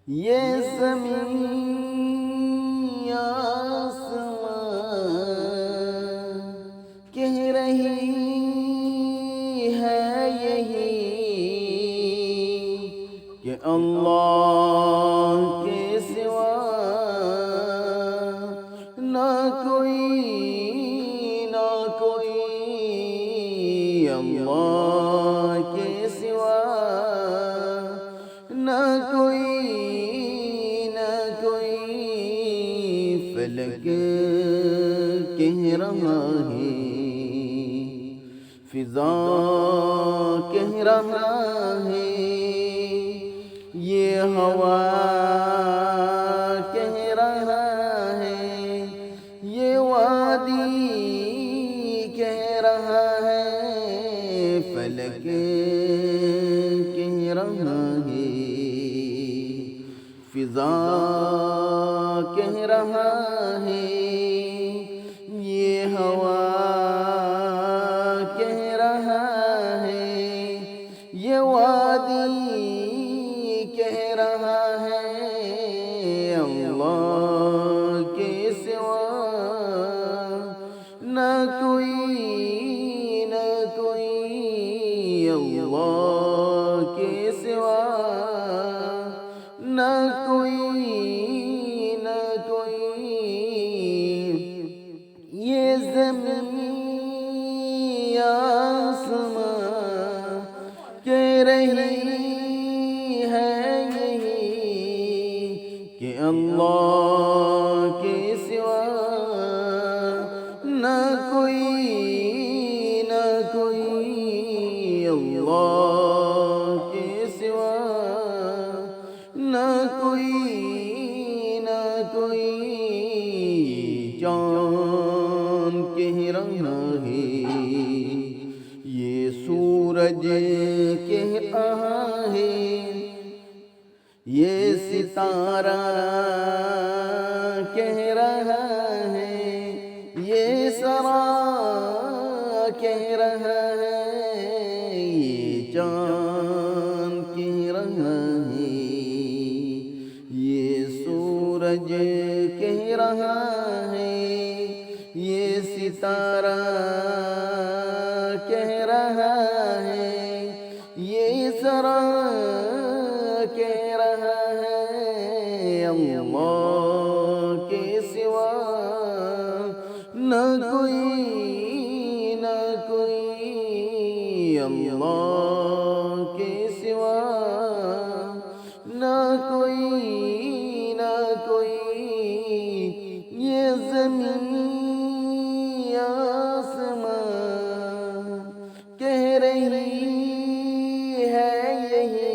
یہ زمین آسمان کہہ رہی ہے یہی کہ اللہ کے سوا نہ کوئی اللہ کے سوا نہ کوئی فلک کہہ رہا ہے فضا کہہ رہا ہے یہ ہوا کہہ رہا ہے یہ وادی کہہ رہا ہے فلک کہہ رہا ہے فضا کہہ رہا ہے یہ ہوا کہہ رہا ہے یہ وادی کہہ رہا ہے اللہ کے سوا نہ کوئی اللہ کے سوا نہ کوئی یہ زمین آسمان کہہ رہی ہے یہی کہ اللہ کے سوا نہ کوئی اللہ کے سوا نہ کوئی چاند کہہ رہا ہے یہ سورج کہہ رہا ہے یہ ستارہ کہہ رہا ہے یہ سرا کہہ رہا ہے یہ چاند کہہ رہا ہے یہ سورج کہہ رہا ہے یہ ستارہ کہہ رہا ہے یہ سرا کہہ رہا ہے اللہ کے سوا نہ کوئی اللہ کے سوا نہ کوئی یہ زمین آسمان کہہ رہی ہے یہی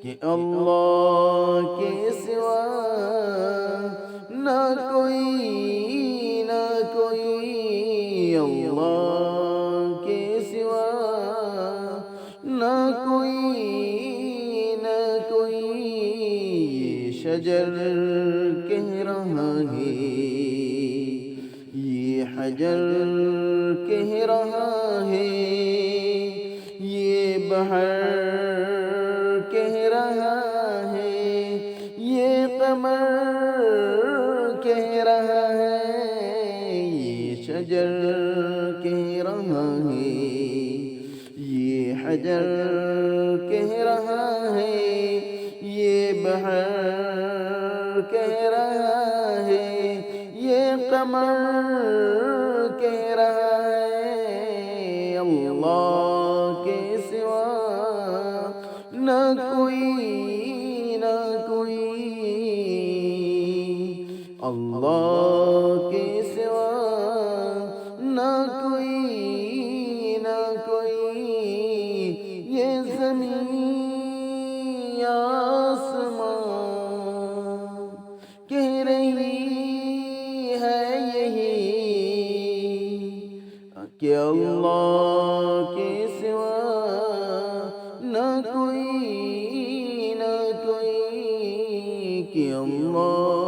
کہ اللہ کے سوا نہ کوئی اللہ کے سوا نہ کوئی یہ شجر کہہ رہا ہے یہ حجر کہہ رہا ہے یہ بحر کہہ رہا ہے یہ قمر کہہ رہا ہے یہ شجر کہہ رہا ہے یہ حجر کہہ رہا ہے یہ بحر کہہ رہا ہے یہ قمر کہہ رہا ہے اللہ کے سوا نہ کوئی اللہ کے سوا نہ کوئی یہ زمین آسمان کہہ رہی ہے یہی کہ اللہ کے سوا نہ کوئی کہ اللہ